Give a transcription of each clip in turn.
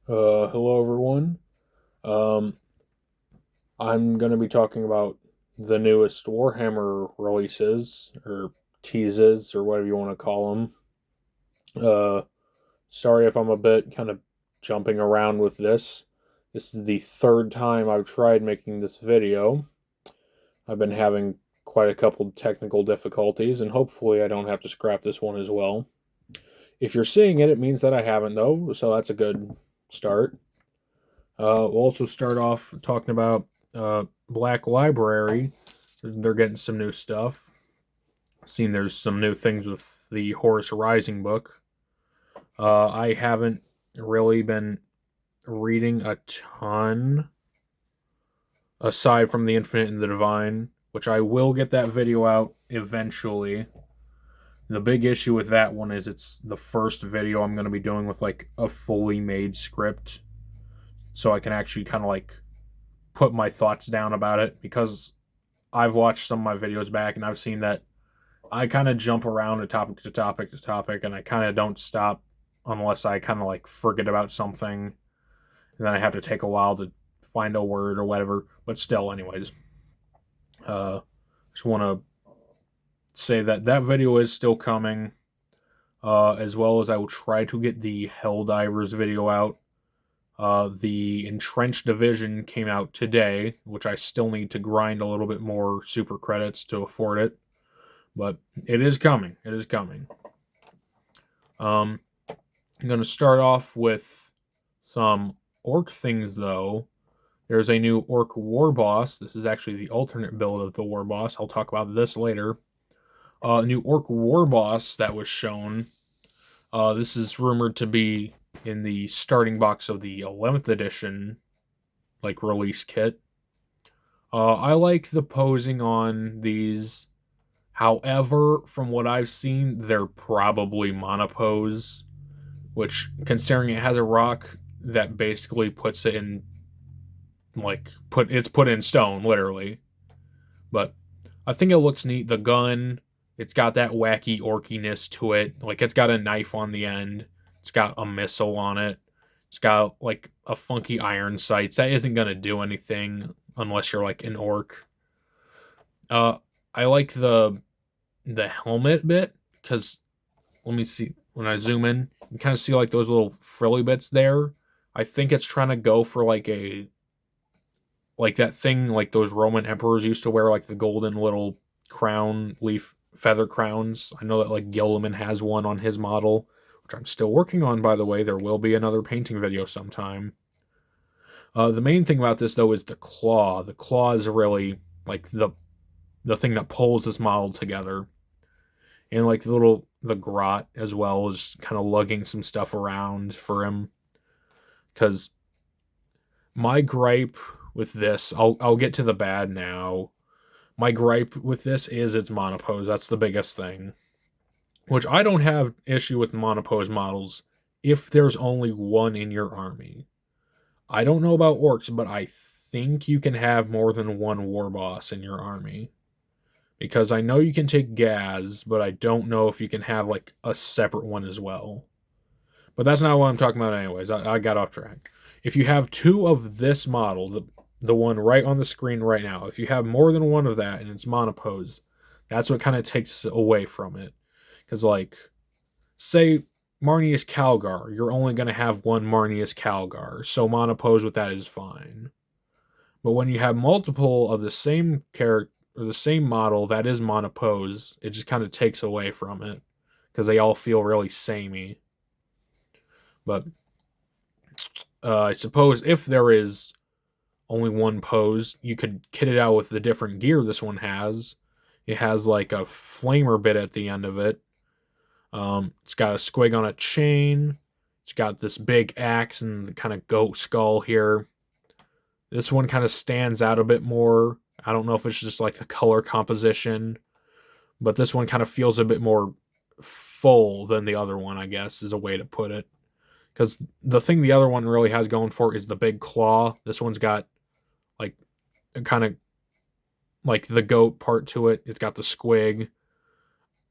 Hello everyone. Um, I'm going to be talking about the newest Warhammer releases, or teases, or whatever you want to call them. Uh, Sorry if I'm a bit kind of jumping around with this. This is the third time I've tried making this video. I've been having quite a couple technical difficulties, and hopefully I don't have to scrap this one as well. If you're seeing it, it means that I haven't, though, so that's a good start. We'll also start off talking about Black Library. They're getting some new stuff. Seen there's some new things with the Horus Rising book. I haven't really been reading a ton aside from the Infinite and the Divine, which I will get that video out eventually. The big issue with that one is it's the first video I'm going to be doing with like a fully made script, so I can actually kind of like put my thoughts down about it, because I've watched some of my videos back and I've seen that I kind of jump around to topic to topic to topic, and I kind of don't stop unless I kind of like forget about something, and then I have to take a while to find a word or whatever. But still, anyways, uh, just want to say that that video is still coming, as well as I will try to get the Helldivers video out. The Entrenched Division came out today, which I still need to grind a little bit more super credits to afford it, but it is coming. It is coming. I'm going to start off with some orc things, though. There's a new orc war boss. This is actually the alternate build of the war boss. I'll talk about this later. New orc war boss that was shown. This is rumored to be in the starting box of the 11th edition, like release kit. I like the posing on these. However, from what I've seen, they're probably monopose, which, considering it has a rock that basically puts it in, like, it's put in stone, literally. But I think it looks neat. The gun, it's got that wacky orkiness to it. Like, it's got a knife on the end. It's got a missile on it. It's got like a funky iron sights. That isn't gonna do anything unless you're like an orc. Uh, I like the helmet bit, because let me see, when I zoom in, you kind of see like those little frilly bits there. I think it's trying to go for like a, like that thing like those Roman emperors used to wear, like the golden little crown leaf feather crowns. I know that like Gilliman has one on his model, which I'm still working on, by the way. There will be another painting video sometime. The main thing about this, though, is the claw. The claw is really like the thing that pulls this model together, and like the grot as well is kind of lugging some stuff around for him. Because my gripe with this, I'll get to the bad now. My gripe with this is its monopose. That's the biggest thing. Which, I don't have issue with monopose models if there's only one in your army. I don't know about orcs, but I think you can have more than one war boss in your army. Because I know you can take Gaz, but I don't know if you can have like a separate one as well. But that's not what I'm talking about, anyways. I got off track. If you have two of this model, the one right on the screen right now, if you have more than one of that and it's monopose, that's what kind of takes away from it. Because, like, say Marnius Calgar, you're only going to have one Marnius Calgar, so monopose with that is fine. But when you have multiple of the same character or the same model that is monopose, it just kind of takes away from it, because they all feel really samey. But I suppose if there is only one pose, you could kit it out with the different gear this one has. It has like a flamer bit at the end of it. It's got a squig on a chain. It's got this big axe and the kind of goat skull here. This one kind of stands out a bit more. I don't know if it's just like the color composition, but this one kind of feels a bit more full than the other one, I guess, is a way to put it. Because the thing the other one really has going for it is the big claw. This one's got like kind of like the goat part to it. It's got the squig.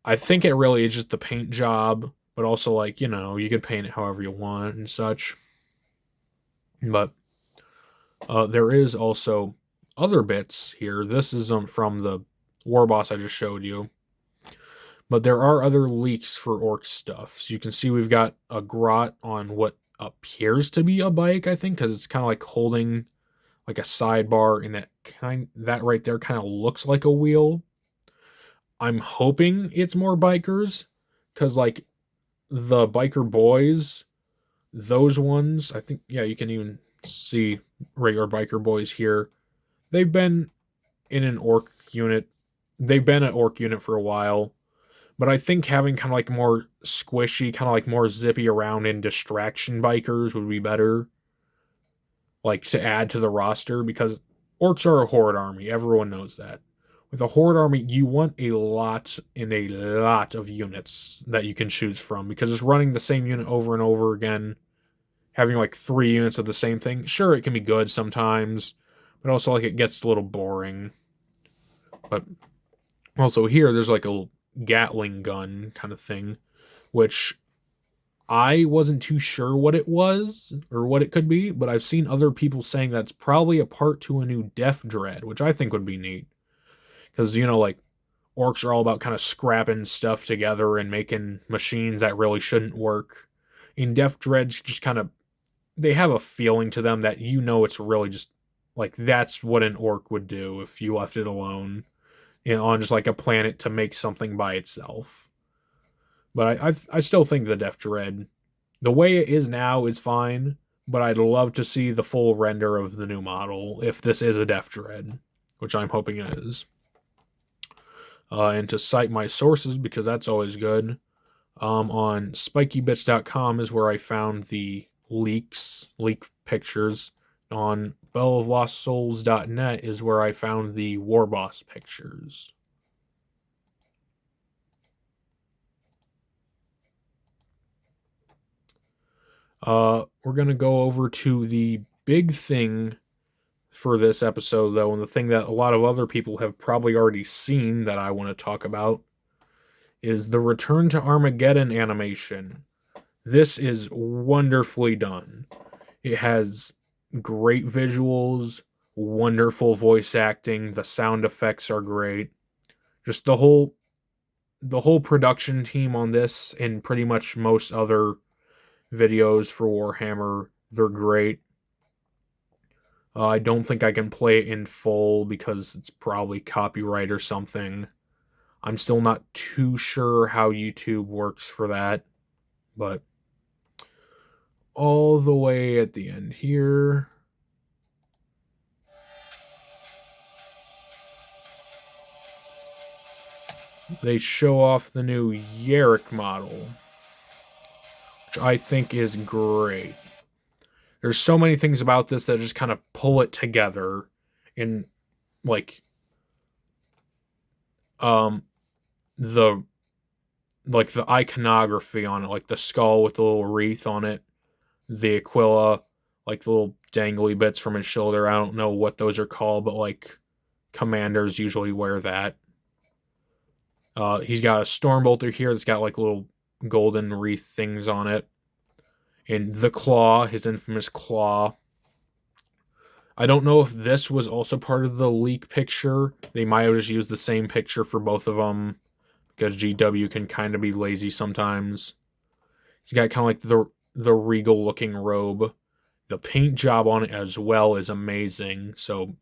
I think it really is just the paint job, but also, like, you know, you could paint it however you want and such. But there is also other bits here. This is from the war boss I just showed you. But there are other leaks for orc stuff. So you can see we've got a grot on what appears to be a bike, I think, because it's kind of like holding like a sidebar, and that right there kind of looks like a wheel. I'm hoping it's more bikers, because like the biker boys, those ones, I think, yeah, you can even see regular biker boys here. They've been in an orc unit. They've been an orc unit for a while. But I think having kind of like more squishy, kind of like more zippy around and distraction bikers would be better. Like to add to the roster, because orcs are a horde army. Everyone knows that. With a horde army, you want a lot of units that you can choose from, because just running the same unit over and over again, having like 3 units of the same thing, sure, it can be good sometimes, but also like it gets a little boring. But also here, there's like a Gatling gun kind of thing, which I wasn't too sure what it was or what it could be, but I've seen other people saying that's probably a part to a new Def Dread, which I think would be neat. Because, like, orcs are all about kind of scrapping stuff together and making machines that really shouldn't work. In Def Dreads, just kind of, they have a feeling to them that it's really just, like, that's what an orc would do if you left it alone, on just like a planet to make something by itself. But I still think the Def Dread, the way it is now, is fine. But I'd love to see the full render of the new model if this is a Def Dread, which I'm hoping it is. And to cite my sources, because that's always good, on spikybits.com is where I found the leak pictures. On belloflostsouls.net is where I found the Warboss pictures. We're going to go over to the big thing for this episode, though, and the thing that a lot of other people have probably already seen that I want to talk about is the Return to Armageddon animation. This is wonderfully done. It has great visuals, wonderful voice acting, the sound effects are great. Just the whole production team on this and pretty much most other videos for Warhammer, they're great. I don't think I can play it in full because it's probably copyright or something. I'm still not too sure how YouTube works for that, but all the way at the end here, they show off the new Yarrick model, which I think is great. There's so many things about this that just kind of pull it together in like the iconography on it, like the skull with the little wreath on it, the Aquila, like the little dangly bits from his shoulder. I don't know what those are called, but like commanders usually wear that. He's got a Stormbolter here that's got like little golden wreath things on it. And the claw, his infamous claw. I don't know if this was also part of the leak picture. They might have just used the same picture for both of them, because GW can kind of be lazy sometimes. He's got kind of like the regal looking robe. The paint job on it as well is amazing. So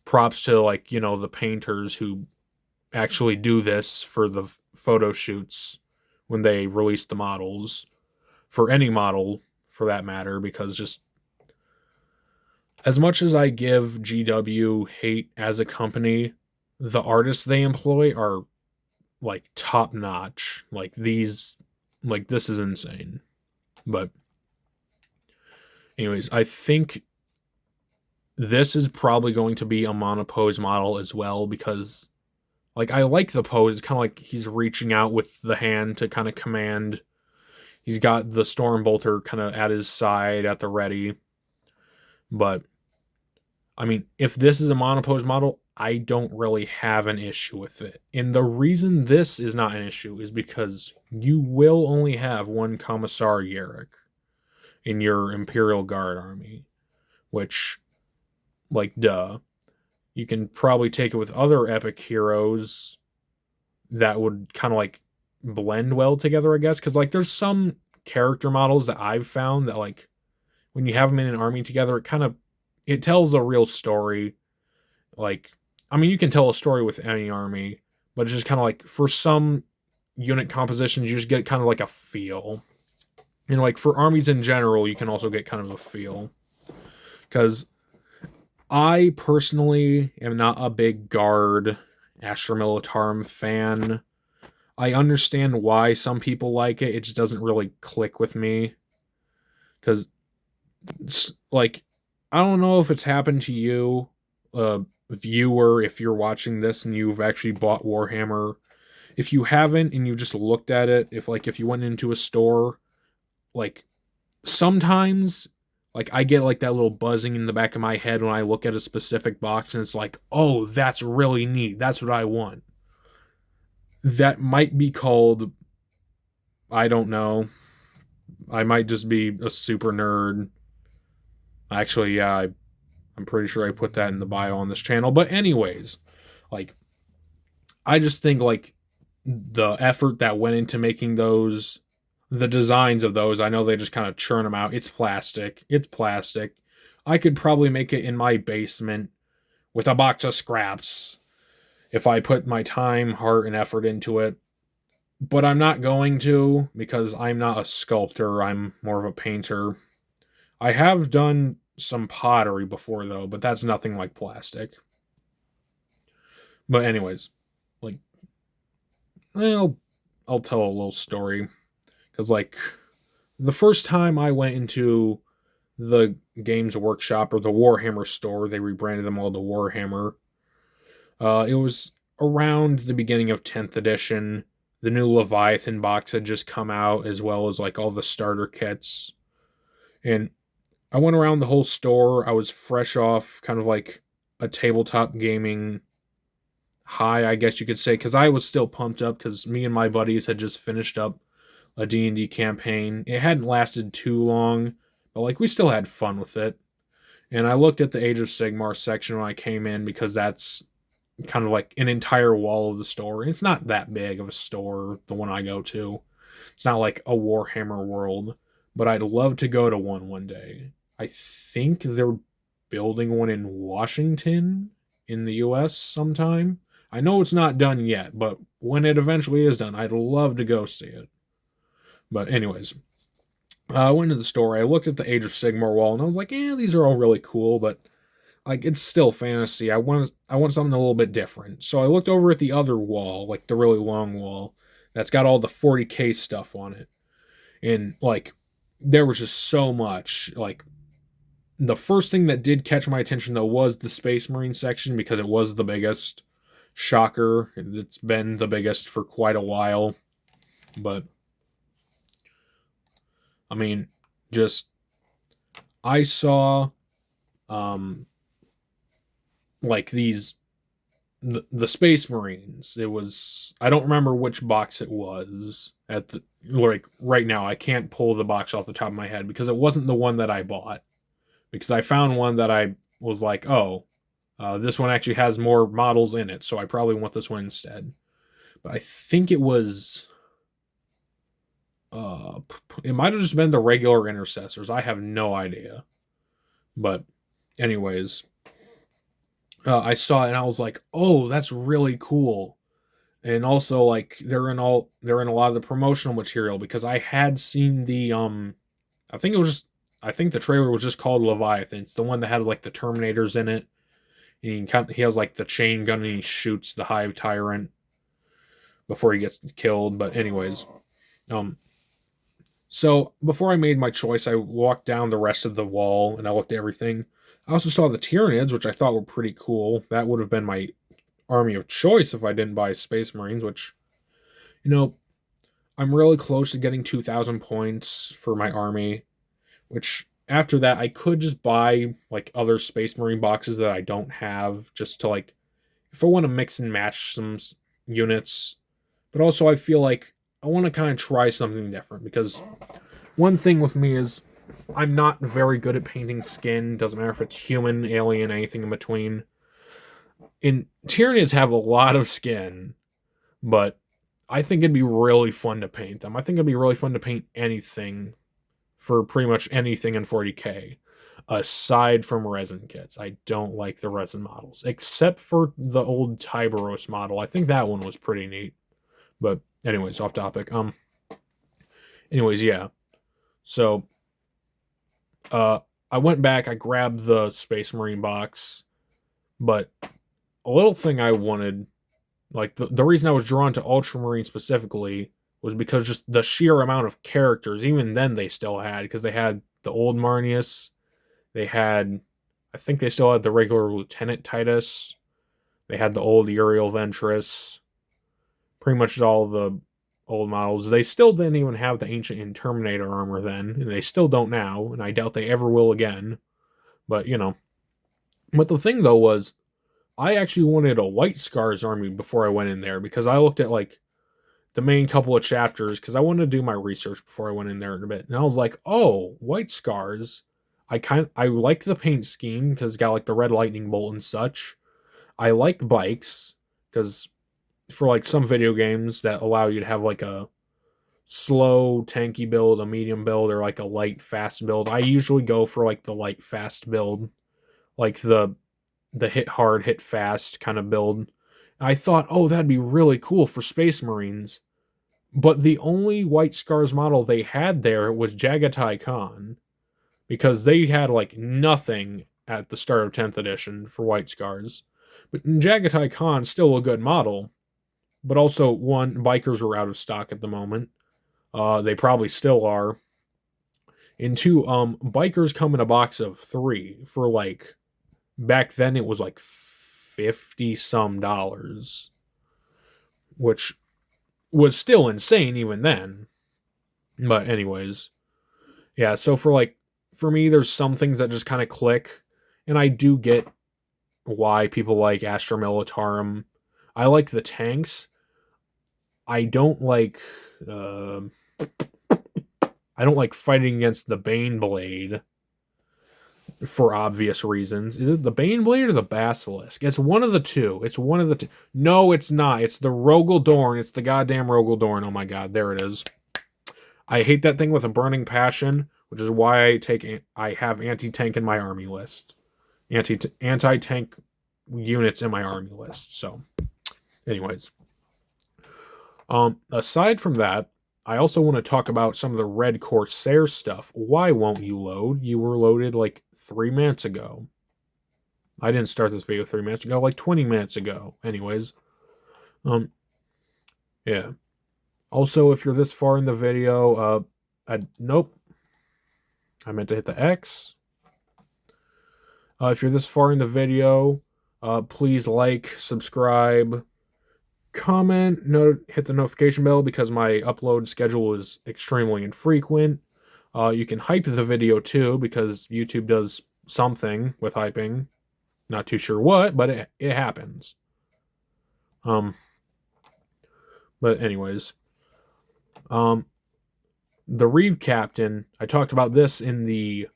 props to the painters who actually do this for the photo shoots when they release the models, for any model for that matter, because just as much as I give GW hate as a company, the artists they employ are like top notch. Like this is insane. But anyways, I think this is probably going to be a monopose model as well, because I like the pose. It's kind of like he's reaching out with the hand to kind of command. He's got the Stormbolter kind of at his side at the ready. But I mean, if this is a monopose model, I don't really have an issue with it. And the reason this is not an issue is because you will only have one Commissar Yarrick in your Imperial Guard army. which, like, duh. You can probably take it with other epic heroes that would kind of like blend well together, I guess. Because, like, there's some character models that I've found that, like, when you have them in an army together, it tells a real story. Like, I mean, you can tell a story with any army, but it's just kind of like for some unit compositions, you just get kind of like a feel. And like for armies in general, you can also get kind of a feel. Because I personally am not a big Guard Astra Militarum fan. I understand why some people like it. It just doesn't really click with me. Because, like, I don't know if it's happened to you, viewer, if you're watching this and you've actually bought Warhammer. If you haven't and you just looked at it, if you went into a store, like, sometimes, like, I get like that little buzzing in the back of my head when I look at a specific box and it's like, oh, that's really neat. That's what I want. That might be called, I don't know. I might just be a super nerd. Actually, yeah, I'm pretty sure I put that in the bio on this channel. But anyways, like, I just think like the effort that went into making those, the designs of those, I know they just kind of churn them out. It's plastic. It's plastic. I could probably make it in my basement with a box of scraps if I put my time, heart, and effort into it. But I'm not going to because I'm not a sculptor. I'm more of a painter. I have done some pottery before, though, but that's nothing like plastic. But anyways, like, I'll tell a little story. Because, like, the first time I went into the Games Workshop or the Warhammer store, they rebranded them all to Warhammer. It was around the beginning of 10th edition. The new Leviathan box had just come out, as well as, like, all the starter kits. And I went around the whole store. I was fresh off kind of like a tabletop gaming high, I guess you could say, because I was still pumped up because me and my buddies had just finished up a D&D campaign. It hadn't lasted too long, but like we still had fun with it. And I looked at the Age of Sigmar section when I came in because that's kind of like an entire wall of the store. It's not that big of a store, the one I go to. It's not like a Warhammer world, but I'd love to go to one day. I think they're building one in Washington in the US sometime. I know it's not done yet, but when it eventually is done, I'd love to go see it. But anyways, I went to the store, I looked at the Age of Sigmar wall, and I was like, yeah, these are all really cool, but like it's still fantasy. I want something a little bit different. So I looked over at the other wall, like the really long wall, that's got all the 40K stuff on it. And like there was just so much. Like the first thing that did catch my attention though was the Space Marine section because it was the biggest. Shocker, it's been the biggest for quite a while. But I mean, just I saw like the Space Marines. It was, I don't remember which box it was at the, like right now I can't pull the box off the top of my head because it wasn't the one that I bought. Because I found one that I was like, oh, this one actually has more models in it, so I probably want this one instead. But I think it was, it might have just been the regular intercessors. I have no idea. But anyways, I saw it and I was like, oh, that's really cool. And also, like, they're in a lot of the promotional material because I had seen the I think it was just, I think the trailer was just called Leviathan. It's the one that has like the Terminators in it. And he has like the chain gun and he shoots the Hive Tyrant before he gets killed. But anyways, so before I made my choice, I walked down the rest of the wall and I looked at everything. I also saw the Tyranids, which I thought were pretty cool. That would have been my army of choice if I didn't buy Space Marines, which, you know, I'm really close to getting 2,000 points for my army, which after that I could just buy like other Space Marine boxes that I don't have just to like, if I want to mix and match some units. But also I feel like I want to kind of try something different because one thing with me is I'm not very good at painting skin. Doesn't matter if it's human, alien, anything in between. In Tyranids have a lot of skin, but I think it'd be really fun to paint them. I think it'd be really fun to paint anything for pretty much anything in 40k. Aside from resin kits, I don't like the resin models, except for the old Tyberos model. I think that one was pretty neat. But anyways, off topic. Anyways, yeah. So, uh, I went back. I grabbed the Space Marine box, but a little thing I wanted, like the reason I was drawn to Ultramarine specifically, was because just the sheer amount of characters. Even then, they still had, because they had the old Marnius. They had, I think they still had the regular Lieutenant Titus. They had the old Uriel Ventress. Pretty much all the old models. They still didn't even have the Ancient and Terminator armor then, and they still don't now, and I doubt they ever will again. But, you know. But the thing, though, was I actually wanted a White Scars army before I went in there, because I looked at, like, the main couple of chapters, because I wanted to do my research before I went in there in a bit. And I was like, oh, White Scars. I like the paint scheme, because it's got, like, the red lightning bolt and such. I like bikes, because for, like, some video games that allow you to have, like, a slow tanky build, a medium build, or like a light fast build, I usually go for like the light fast build, like the hit hard hit fast kind of build. I thought, oh, that'd be really cool for Space Marines, but the only White Scars model they had there was Jagatai Khan, because they had like nothing at the start of 10th edition for White Scars. But Jagatai Khan's still a good model, but also, one, bikers are out of stock at the moment. They probably still are. And two, bikers come in a box of 3 for like, back then it was like 50 some dollars, which was still insane even then. But anyways, yeah, so for me, there's some things that just kind of click, and I do get why people like Astra Militarum. I like the tanks. I don't like I don't like fighting against the Bane Blade for obvious reasons. Is it the Bane Blade or the Basilisk? It's one of the two. It's one of the two. No, it's not. It's the Rogel Dorn. It's the goddamn Rogel Dorn. Oh my god, there it is. I hate that thing with a burning passion, which is why I have anti-tank in my army list. Anti-tank units in my army list. So, anyways. Aside from that, I also want to talk about some of the Red Corsair stuff. Why won't you load? You were loaded like 3 minutes ago. I didn't start this video 3 minutes ago, like 20 minutes ago. Anyways. Yeah. Also, if you're this far in the video, nope. I meant to hit the X. If you're this far in the video, please like, subscribe, comment, hit the notification bell, because my upload schedule is extremely infrequent. You can hype the video too, because YouTube does something with hyping. Not too sure what, but it happens. But anyways, the Reeve Captain, I talked about this in the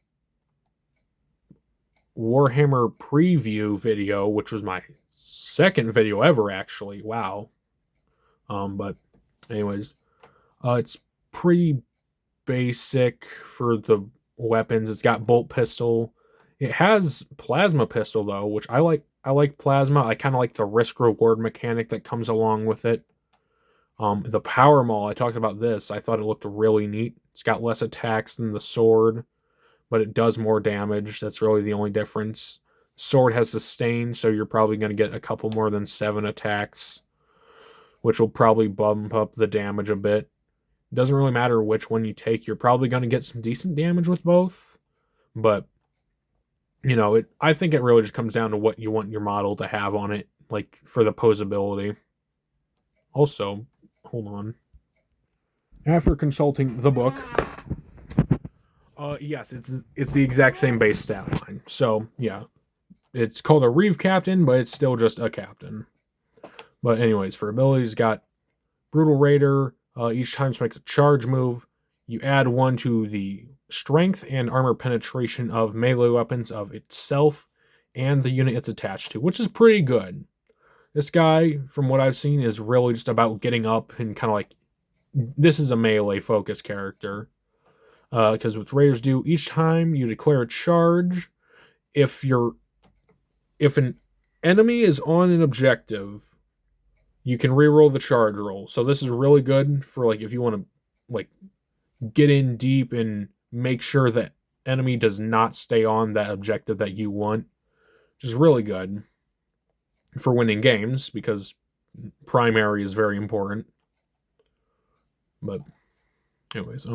Warhammer preview video, which was my second video ever, actually. Wow. But anyways, it's pretty basic for the weapons. It's got bolt pistol. It has plasma pistol though, which I like. I like plasma. I kind of like the risk reward mechanic that comes along with it. The power maul, I talked about this. I thought it looked really neat. It's got less attacks than the sword, but it does more damage. That's really the only difference. Sword has sustain, so you're probably going to get a couple more than 7 attacks, which will probably bump up the damage a bit. It doesn't really matter which one you take. You're probably going to get some decent damage with both, but you know, I think it really just comes down to what you want your model to have on it, like for the posability. Also, hold on. After consulting the book, yes, it's the exact same base stat line. So yeah, it's called a Reeve Captain, but it's still just a captain. But anyways, for abilities, got Brutal Raider. Each time it makes a charge move, you add 1 to the strength and armor penetration of melee weapons of itself and the unit it's attached to, which is pretty good. This guy, from what I've seen, is really just about getting up and kind of like, this is a melee focused character. Because what raiders do, each time you declare a charge, if an enemy is on an objective, you can reroll the charge roll. So this is really good for like if you want to like get in deep and make sure that enemy does not stay on that objective that you want, which is really good for winning games because primary is very important. But anyways,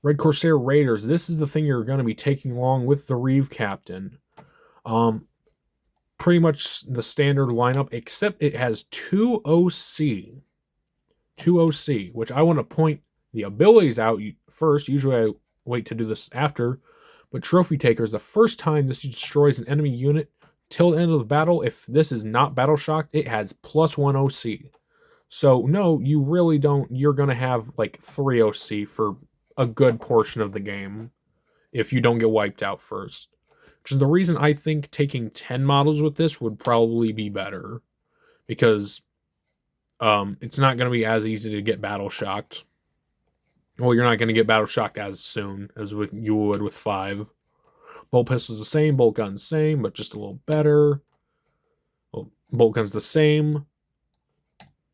Red Corsair Raiders, this is the thing you're going to be taking along with the Reeve Captain. Pretty much the standard lineup, except it has 2 OC. 2 OC, which I want to point the abilities out first. Usually I wait to do this after. But Trophy Taker is the first time this destroys an enemy unit till the end of the battle. If this is not battle shocked, it has +1 OC. So no, you really don't. You're going to have like 3 OC for a good portion of the game if you don't get wiped out first. Which is the reason I think taking 10 models with this would probably be better. Because it's not going to be as easy to get battle shocked. Well, you're not going to get battle shocked as soon as you would with 5. Bolt pistol's the same, bolt gun's same, but just a little better. Well, bolt gun's the same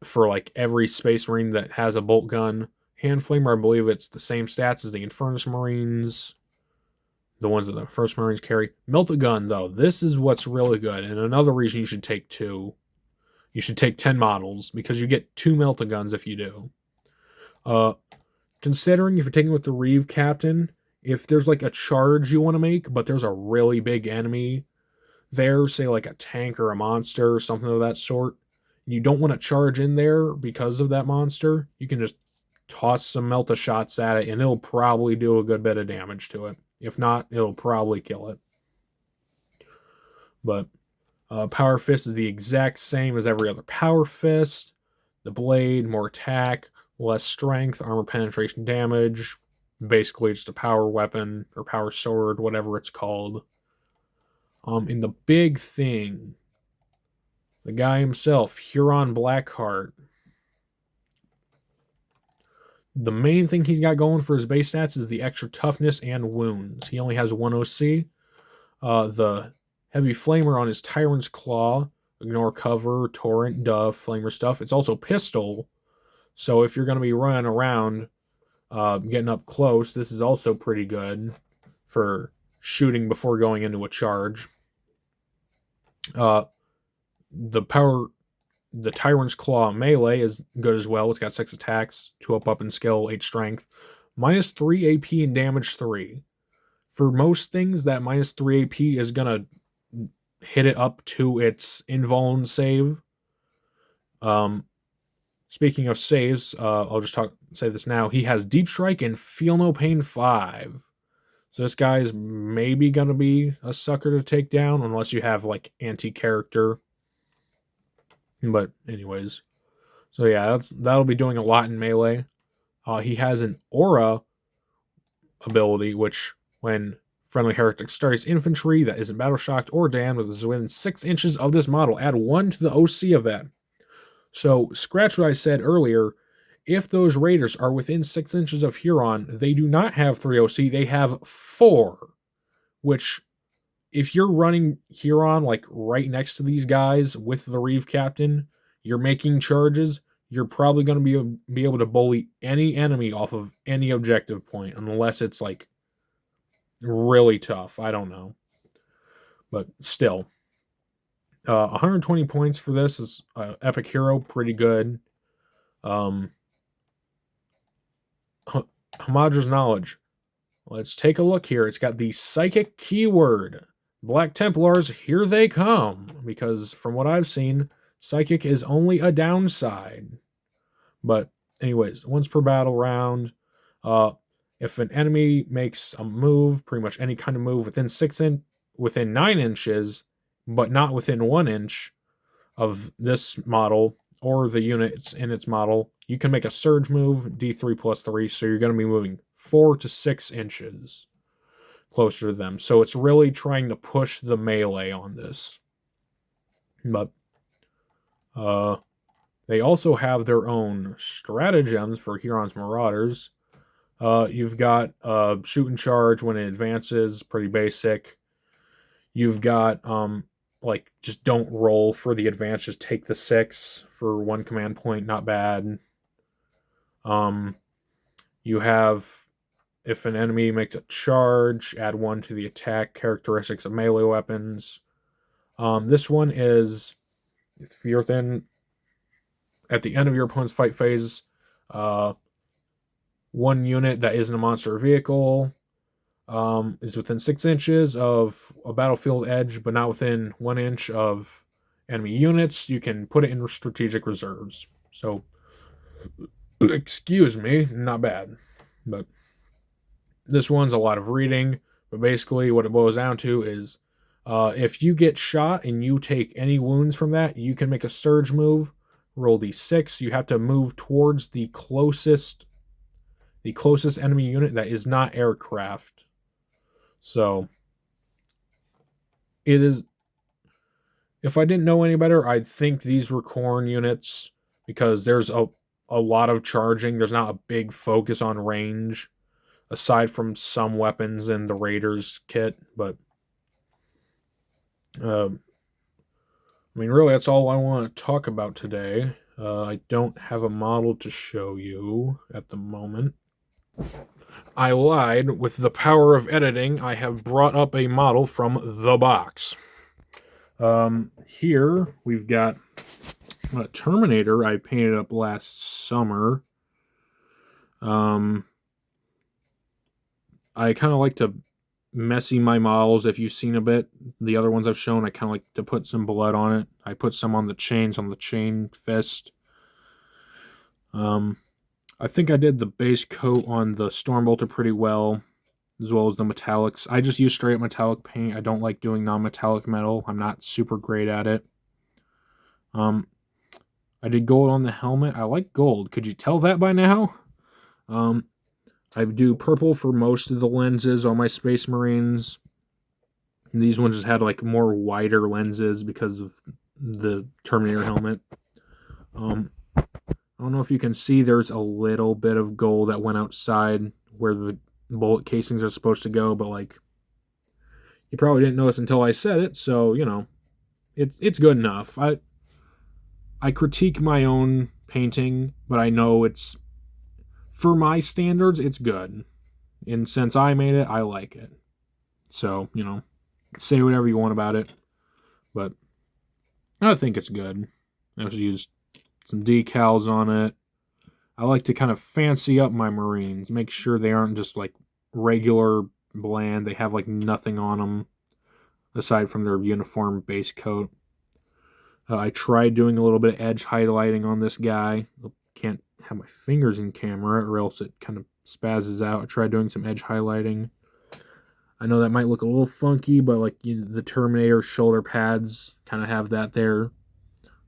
for like every Space Marine that has a bolt gun. Hand Flamer, I believe it's the same stats as the Infernus Marines. The ones that the First Marines carry. Melt-A-Gun, though, this is what's really good. And another reason you should take 2. You should take 10 models, because you get 2 Melt-A-Guns if you do. Considering if you're taking with the Reeve Captain, if there's like a charge you want to make, but there's a really big enemy there, say like a tank or a monster or something of that sort, and you don't want to charge in there because of that monster, you can just toss some melt-a-shots at it, and it'll probably do a good bit of damage to it. If not, it'll probably kill it. But Power Fist is the exact same as every other Power Fist. The blade, more attack, less strength, armor penetration damage. Basically just a power weapon or power sword, whatever it's called. And the big thing, the guy himself, Huron Blackheart. The main thing he's got going for his base stats is the extra toughness and wounds. He only has 1 OC. The heavy flamer on his Tyrant's Claw. Ignore cover, torrent, duff, flamer stuff. It's also pistol. So if you're going to be running around, getting up close, this is also pretty good for shooting before going into a charge. The Tyrant's Claw melee is good as well. It's got 6 attacks, 2 up in skill, 8 strength, -3 AP and damage 3. For most things, that -3 AP is gonna hit it up to its invuln save. Speaking of saves, I'll just say this now. He has Deep Strike and Feel No Pain 5. So this guy is maybe gonna be a sucker to take down unless you have like anti-character. But anyways, so yeah, that'll be doing a lot in melee. He has an aura ability, which when friendly heretic starts infantry that isn't battle shocked or damned is within 6 inches of this model, add 1 to the OC of that. So scratch what I said earlier. If those raiders are within 6 inches of Huron, they do not have 3 OC, they have 4. Which, if you're running Huron like right next to these guys with the Reeve Captain, you're making charges, you're probably going to be able to bully any enemy off of any objective point, unless it's like really tough. I don't know. But still. 120 points for this is Epic Hero, pretty good. Hamadra's Knowledge. Let's take a look here. It's got the Psychic keyword. Black Templars, here they come. Because from what I've seen, Psychic is only a downside. But anyways, once per battle round, if an enemy makes a move, pretty much any kind of move within 9 inches, but not within 1 inch of this model or the units in its model, you can make a surge move, D3 plus 3, so you're going to be moving 4 to 6 inches closer to them. So it's really trying to push the melee on this. But they also have their own stratagems for Huron's Marauders. You've got shoot and charge when it advances, pretty basic. You've got like just don't roll for the advance, just take the 6 for 1 command point, not bad. You have, if an enemy makes a charge, add 1 to the attack characteristics of melee weapons. This one is, if you're at the end of your opponent's fight phase, 1 unit that isn't a monster or vehicle is within 6 inches of a battlefield edge, but not within 1 inch of enemy units. You can put it in strategic reserves. So, excuse me, not bad. But this one's a lot of reading. But basically, what it boils down to is if you get shot and you take any wounds from that, you can make a surge move, roll d6. You have to move towards the closest enemy unit that is not aircraft. So it is, if I didn't know any better, I'd think these were Khorne units because there's a lot of charging. There's not a big focus on range aside from some weapons in the Raiders kit, but I mean, really, that's all I want to talk about today. I don't have a model to show you at the moment. I lied. With the power of editing, I have brought up a model from the box. Here we've got a Terminator I painted up last summer. I kind of like to messy my models. If you've seen a bit, the other ones I've shown, I kind of like to put some blood on it. I put some on the chain fist. I think I did the base coat on the Stormbolter pretty well, as well as the metallics. I just use straight metallic paint. I don't like doing non-metallic metal. I'm not super great at it. I did gold on the helmet. I like gold. Could you tell that by now? I do purple for most of the lenses on my Space Marines. And these ones just had like more wider lenses because of the Terminator helmet. I don't know if you can see, there's a little bit of gold that went outside where the bullet casings are supposed to go, but like, you probably didn't notice until I said it, so, you know, it's good enough. I critique my own painting, but I know it's, for my standards, it's good. And since I made it, I like it. So, you know, say whatever you want about it, but I think it's good. I just used some decals on it. I like to kind of fancy up my Marines, make sure they aren't just like regular bland. They have like nothing on them aside from their uniform base coat. I tried doing a little bit of edge highlighting on this guy. Can't have my fingers in camera or else it kind of spazzes out. I tried doing some edge highlighting. I know that might look a little funky, but like, you know, the Terminator shoulder pads kind of have that there.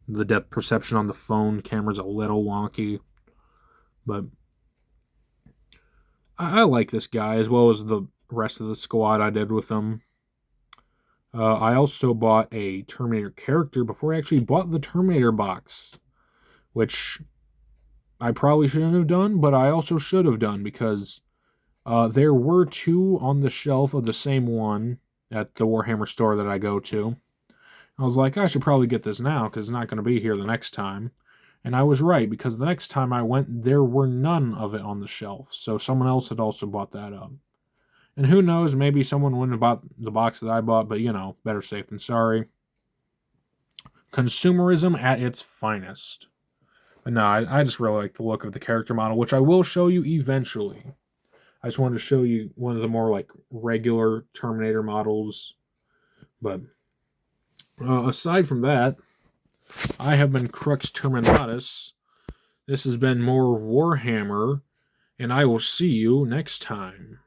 The depth perception on the phone camera's a little wonky, but I like this guy as well as the rest of the squad I did with him. I also bought a Terminator character before I actually bought the Terminator box, which I probably shouldn't have done, but I also should have done because there were 2 on the shelf of the same one at the Warhammer store that I go to. I was like, I should probably get this now because it's not going to be here the next time. And I was right, because the next time I went, there were none of it on the shelf. So someone else had also bought that up. And who knows, maybe someone wouldn't have bought the box that I bought, but you know, better safe than sorry. Consumerism at its finest. But no, I just really like the look of the character model, which I will show you eventually. I just wanted to show you one of the more like regular Terminator models. But aside from that, I have been Crux Terminatus. This has been more Warhammer, and I will see you next time.